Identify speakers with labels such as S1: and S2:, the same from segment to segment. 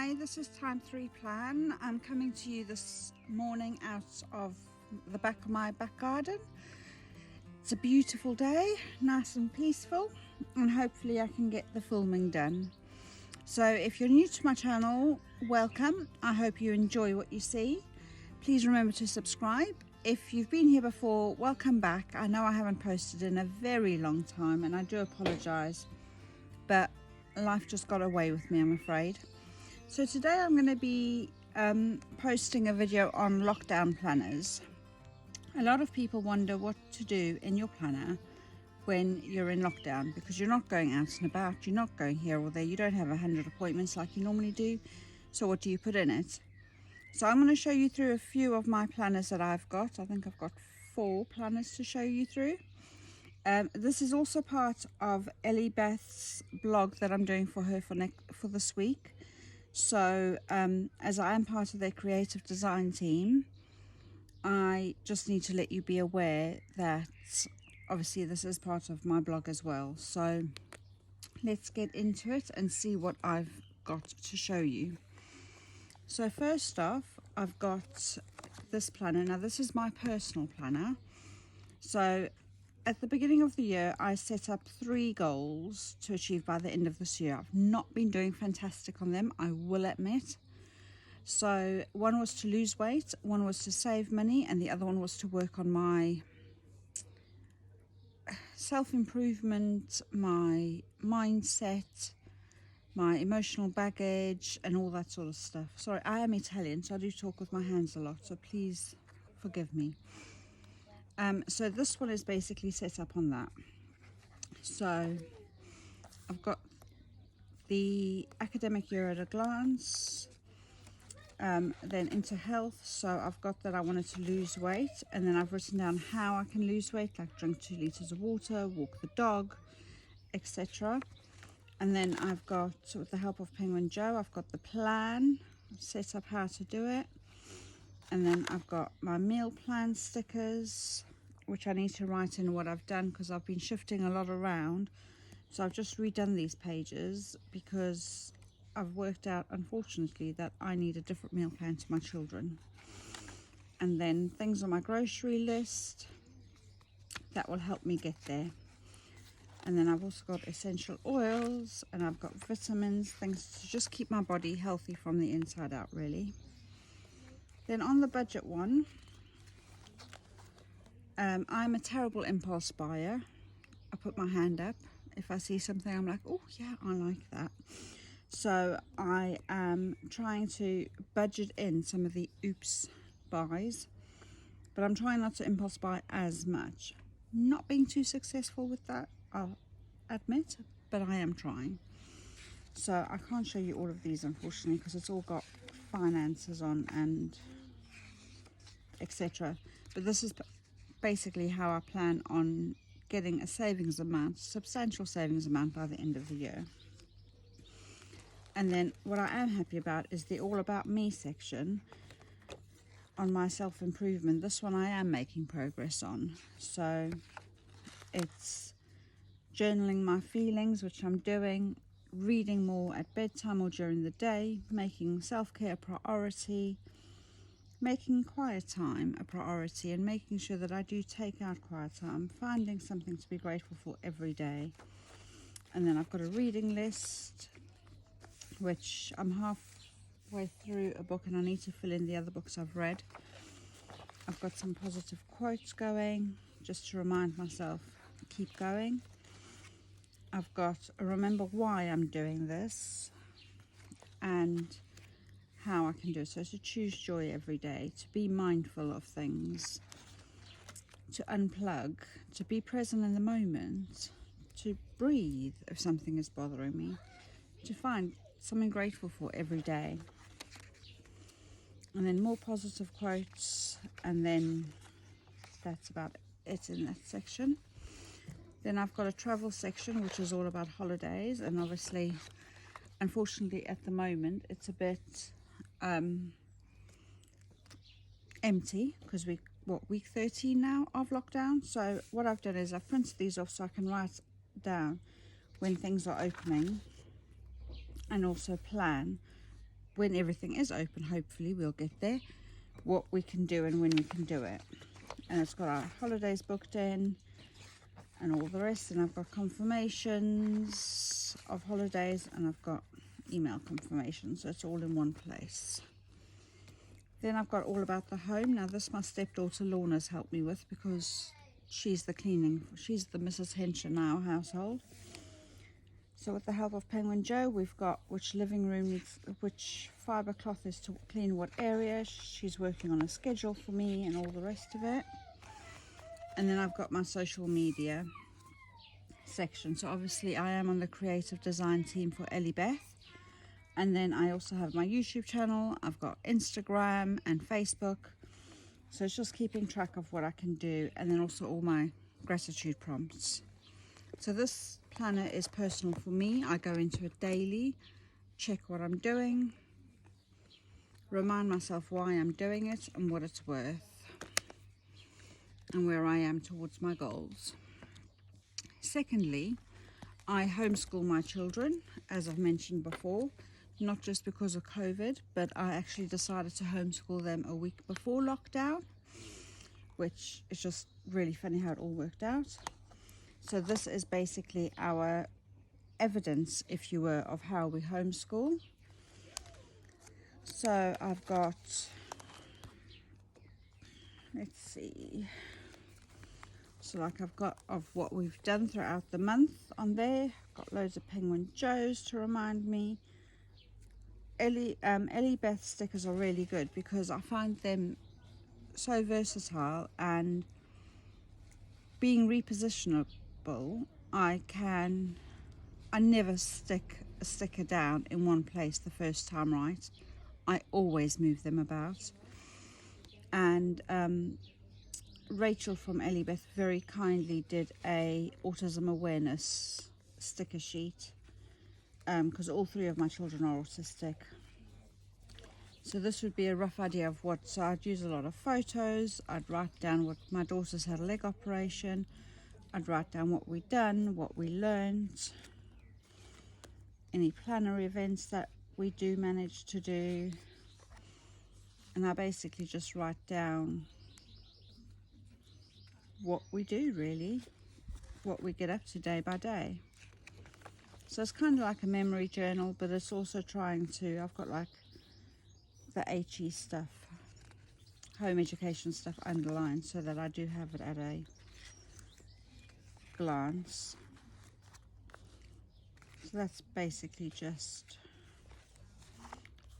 S1: Hi, this is Time 3 Plan. I'm coming to you this morning out of the back of my back garden. It's a beautiful day, nice and peaceful, and hopefully I can get the filming done. So if you're new to my channel, welcome. I hope you enjoy what you see. Please remember to subscribe. If you've been here before, welcome back. I know I haven't posted in a very long time and I do apologize, but life just got away with me, I'm afraid. So today I'm going to be posting a video on lockdown planners. A lot of people wonder what to do in your planner when you're in lockdown, because you're not going out and about, you're not going here or there, you don't have 100 appointments like you normally do. So what do you put in it? So I'm going to show you through a few of my planners that I've got. I think I've got 4 planners to show you through. This is also part of EllieBeth's blog that I'm doing for her for this week. So as I am part of their creative design team, I just need to let you be aware that obviously this is part of my blog as well. So let's get into it and see what I've got to show you. So first off, I've got this planner. Now this is my personal planner. So at the beginning of the year, I set up 3 goals to achieve by the end of this year. I've not been doing fantastic on them, I will admit. So one was to lose weight, one was to save money, and the other one was to work on my self-improvement, my mindset, my emotional baggage, and all that sort of stuff. Sorry, I am Italian, so I do talk with my hands a lot, so please forgive me. So this one is basically set up on that. So I've got the academic year at a glance, then into health. So I've got that I wanted to lose weight, and then I've written down how I can lose weight, like drink 2 liters of water, walk the dog, etc. And then I've got, with the help of Penguin Joe, I've got the plan, set up how to do it. And then I've got my meal plan stickers, which I need to write in what I've done because I've been shifting a lot around. So I've just redone these pages because I've worked out, unfortunately, that I need a different meal plan to my children. And then things on my grocery list that will help me get there. And then I've also got essential oils, and I've got vitamins, things to just keep my body healthy from the inside out, really. Then on the budget one, I'm a terrible impulse buyer. I put my hand up. If I see something, I'm like, oh yeah, I like that. So I am trying to budget in some of the oops buys, but I'm trying not to impulse buy as much. Not being too successful with that, I'll admit, but I am trying. So I can't show you all of these, unfortunately, because it's all got finances on and etc. But this is basically how I plan on getting a savings amount, substantial savings amount by the end of the year. And then what I am happy about is the all about me section on my self-improvement. This one I am making progress on. So it's journaling my feelings, which I'm doing, reading more at bedtime or during the day, making self-care a priority, making quiet time a priority, and making sure that I do take out quiet time, finding something to be grateful for every day. And then I've got a reading list, which I'm halfway through a book and I need to fill in the other books I've read. I've got some positive quotes going, just to remind myself, keep going. I've got a remember why I'm doing this, and how I can do it. So to choose joy every day, to be mindful of things, to unplug, to be present in the moment, to breathe if something is bothering me, to find something grateful for every day. And then more positive quotes, and then that's about it in that section. Then I've got a travel section, which is all about holidays, and obviously, unfortunately at the moment, it's a bit empty because week 13 now of lockdown. So what I've done is I've printed these off so I can write down when things are opening, and also plan when everything is open, hopefully we'll get there, what we can do and when we can do it. And it's got our holidays booked in and all the rest, and I've got confirmations of holidays and I've got email confirmation, so it's all in one place. Then I've got all about the home. Now this my stepdaughter Lorna's helped me with, because she's the Mrs. Henshaw in our household. So with the help of Penguin Joe, we've got which living room needs which fibre cloth is to clean what area. She's working on a schedule for me and all the rest of it. And then I've got my social media section. So obviously I am on the creative design team for EllieBeth. And then I also have my YouTube channel. I've got Instagram and Facebook. So it's just keeping track of what I can do, and then also all my gratitude prompts. So this planner is personal for me. I go into it daily, check what I'm doing, remind myself why I'm doing it and what it's worth, and where I am towards my goals. Secondly, I homeschool my children, as I've mentioned before, not just because of COVID, but I actually decided to homeschool them a week before lockdown, which is just really funny how it all worked out. So this is basically our evidence, if you were, of how we homeschool. So I've got, let's see, so like I've got of what we've done throughout the month on there. Got loads of Penguin Joes to remind me. EllieBeth stickers are really good because I find them so versatile, and being repositionable, I never stick a sticker down in one place the first time, right? I always move them about. And Rachel from EllieBeth very kindly did a autism awareness sticker sheet, because all three of my children are autistic. So this would be a rough idea of what, so I'd use a lot of photos. I'd write down what my daughter's had a leg operation. I'd write down what we'd done, what we learned, any planner events that we do manage to do. And I basically just write down what we do, really, what we get up to day by day. So it's kind of like a memory journal, but it's also trying to, I've got like the HE stuff, home education stuff underlined, so that I do have it at a glance. So that's basically just,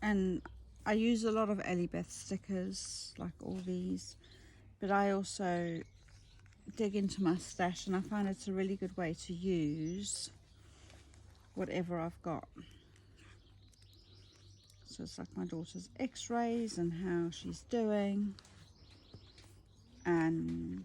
S1: and I use a lot of EllieBeth stickers, like all these, but I also dig into my stash, and I find it's a really good way to use whatever I've got. So it's like my daughter's x-rays and how she's doing, and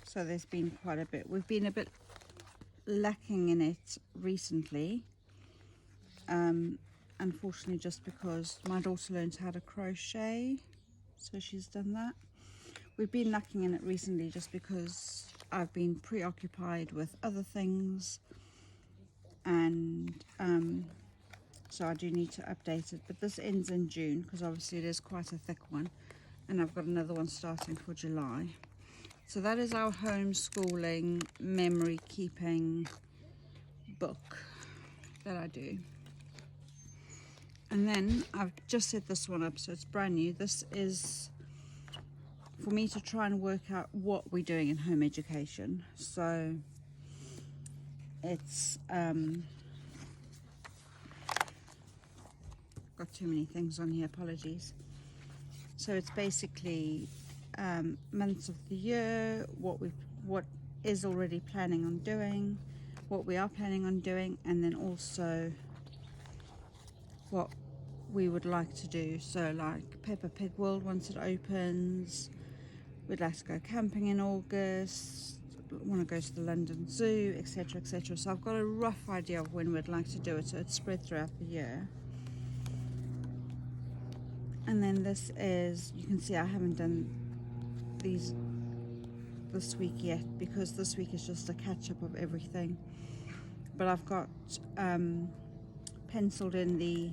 S1: so there's been quite a bit. We've been a bit lacking in it recently, unfortunately, just because my daughter learned how to crochet, so she's done that. We've been lacking in it recently just because I've been preoccupied with other things, and so I do need to update it. But this ends in June, because obviously it is quite a thick one, and I've got another one starting for July. So that is our homeschooling memory keeping book that I do. And then I've just set this one up, so it's brand new. This is for me to try and work out what we're doing in home education. So it's got too many things on here, apologies. So it's basically months of the year, what is already planning on doing, what we are planning on doing, and then also what we would like to do. So like Peppa Pig World once it opens, we'd like to go camping in August, want to go to the London Zoo, etc, etc. So I've got a rough idea of when we'd like to do it, so it's spread throughout the year. And then this is, you can see I haven't done these this week yet because this week is just a catch-up of everything. But I've got penciled in the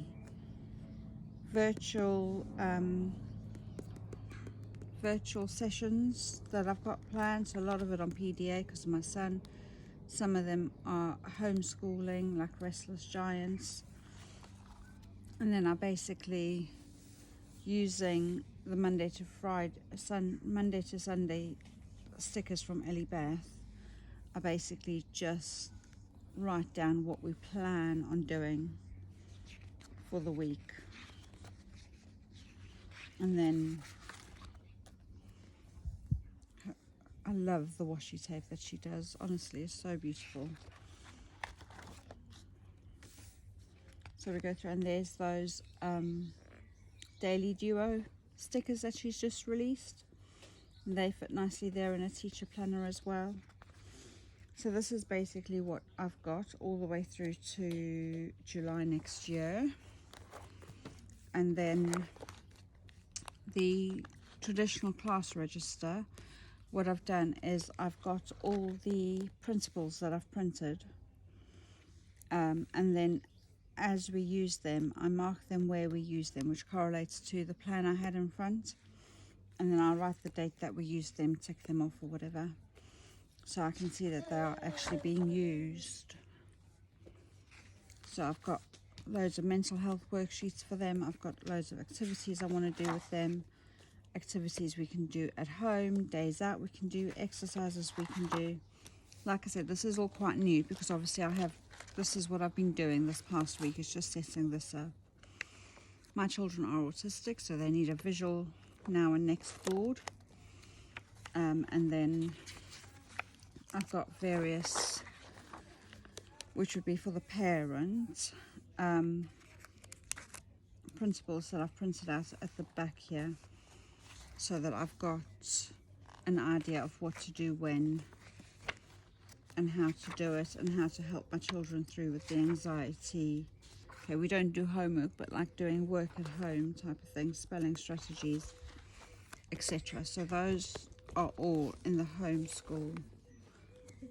S1: virtual sessions that I've got planned. So a lot of it on PDA because of my son. Some of them are homeschooling, like Restless Giants. And then I basically using the Monday to Sunday stickers from EllieBeth. I basically just write down what we plan on doing for the week. And then I love the washi tape that she does. Honestly, it's so beautiful. So we go through, and there's those Daily Duo stickers that she's just released. And they fit nicely there in a teacher planner as well. So this is basically what I've got all the way through to July next year. And then the traditional class register, what I've done is I've got all the principles that I've printed, and then as we use them, I mark them where we use them, which correlates to the plan I had in front, and then I'll write the date that we used them, tick them off or whatever, so I can see that they are actually being used. So I've got loads of mental health worksheets for them. I've got loads of activities I want to do with them, activities we can do at home, days out we can do, exercises we can do. Like I said, this is all quite new because obviously this is what I've been doing this past week, is just setting this up. My children are autistic, so they need a visual now and next board. And then I've got various, which would be for the parent, principles that I've printed out at the back here, so that I've got an idea of what to do when and how to do it and how to help my children through with the anxiety. Okay, we don't do homework, but like doing work at home type of thing, spelling strategies, etc. So those are all in the homeschool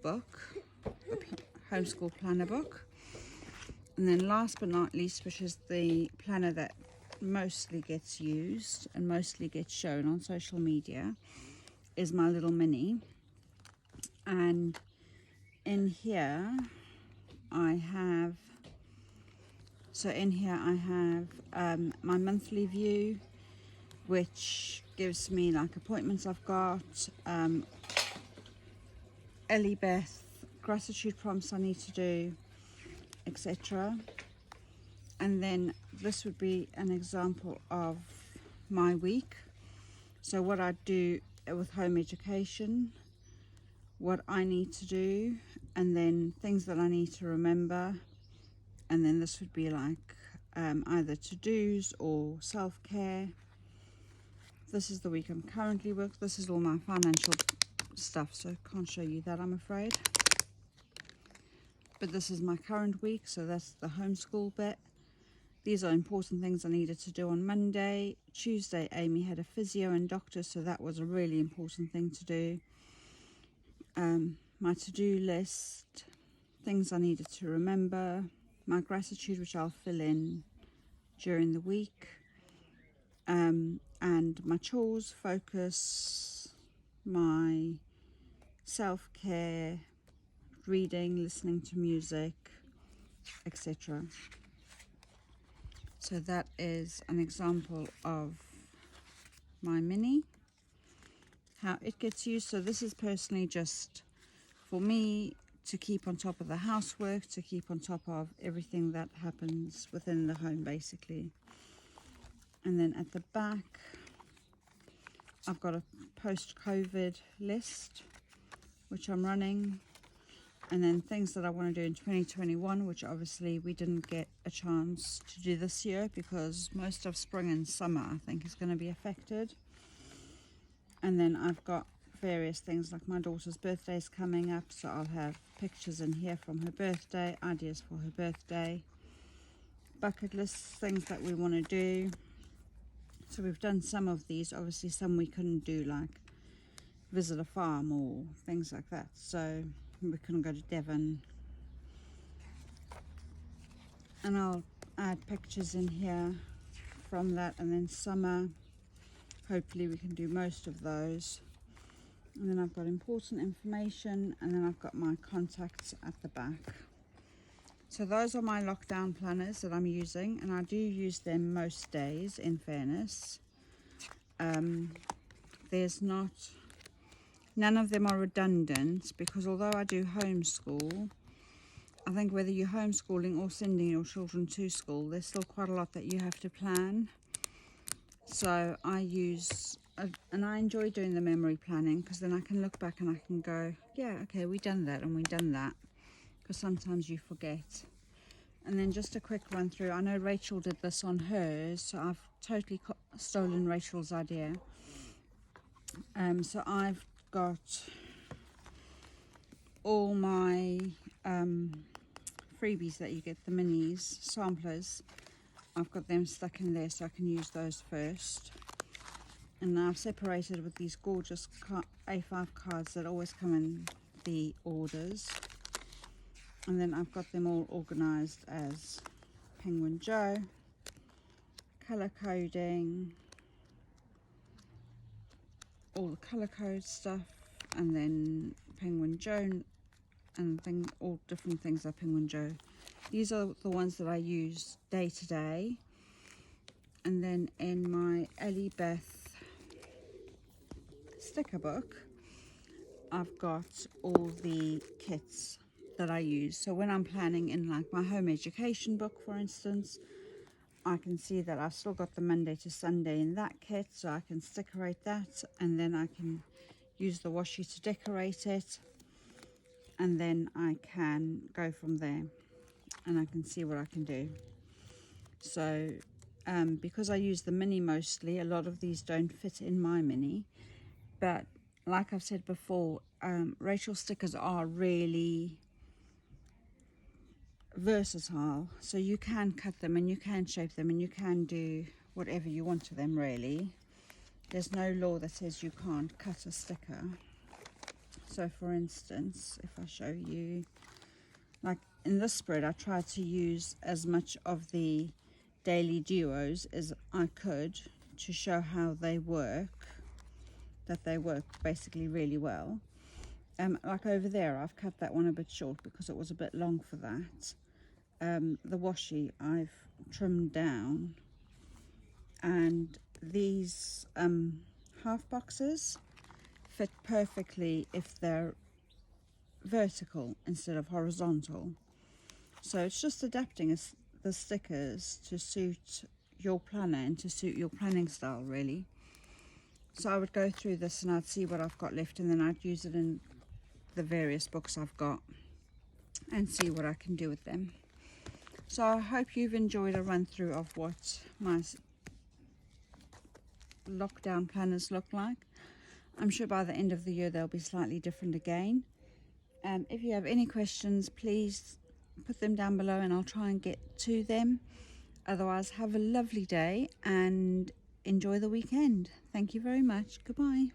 S1: book, the homeschool planner book. And then last but not least, which is the planner that mostly gets used and mostly gets shown on social media, is my little mini. And in here I have my monthly view, which gives me like appointments I've got, EllieBeth gratitude prompts I need to do, etc. And then this would be an example of my week. So what I do with home education, what I need to do, and then things that I need to remember. And then this would be like either to-dos or self-care. This is the week I'm currently working. This is all my financial stuff, so I can't show you that, I'm afraid. But this is my current week, so that's the homeschool bit. These are important things I needed to do on Monday. Tuesday, Amy had a physio and doctor, so that was a really important thing to do. My to-do list, things I needed to remember, my gratitude, which I'll fill in during the week, and my chores, focus, my self-care, reading, listening to music, etc. So that is an example of my mini, how it gets used. So this is personally just for me to keep on top of the housework, to keep on top of everything that happens within the home basically. And then at the back I've got a post-COVID list which I'm running, and then things that I want to do in 2021, which obviously we didn't get a chance to do this year because most of spring and summer I think is going to be affected. And then I've got various things like my daughter's birthday is coming up, so I'll have pictures in here from her birthday, ideas for her birthday, bucket lists, things that we want to do. So we've done some of these. Obviously some we couldn't do, like visit a farm or things like that, so we couldn't go to Devon. And I'll add pictures in here from that. And then summer, hopefully we can do most of those. And then I've got important information, and then I've got my contacts at the back. So those are my lockdown planners that I'm using, and I do use them most days, in fairness. None of them are redundant, because although I do homeschool, I think whether you're homeschooling or sending your children to school, there's still quite a lot that you have to plan. So I use, and I enjoy doing the memory planning, because then I can look back and I can go, yeah, okay, we done that and we done that, because sometimes you forget. And then just a quick run through. I know Rachel did this on hers, so I've totally stolen Rachel's idea. So I've got all my freebies that you get, the minis, samplers. I've got them stuck in there so I can use those first. And I've separated with these gorgeous A5 cards that always come in the orders. And then I've got them all organised as Penguin Joe, colour coding, all the colour code stuff, and then Penguin Joe, and all different things like Penguin Joe. These are the ones that I use day to day. And then in my EllieBeth sticker book, I've got all the kits that I use. So when I'm planning in like my home education book, for instance, I can see that I've still got the Monday to Sunday in that kit, so I can stickerate that, and then I can use the washi to decorate it, and then I can go from there and I can see what I can do. So because I use the mini mostly, a lot of these don't fit in my mini, but like I've said before, Rachel stickers are really versatile, so you can cut them and you can shape them and you can do whatever you want to them, really. There's no law that says you can't cut a sticker. So for instance, if I show you, like in this spread, I tried to use as much of the daily duos as I could to show how they work, that they work basically really well. Like over there, I've cut that one a bit short because it was a bit long for that. The washi I've trimmed down, and these half boxes fit perfectly if they're vertical instead of horizontal. So it's just adapting the stickers to suit your planner and to suit your planning style, really. So I would go through this and I'd see what I've got left, and then I'd use it in the various books I've got and see what I can do with them. So I hope you've enjoyed a run through of what my lockdown planners look like. I'm sure by the end of the year they'll be slightly different again. If you have any questions, please put them down below and I'll try and get to them. Otherwise, have a lovely day and enjoy the weekend. Thank you very much. Goodbye.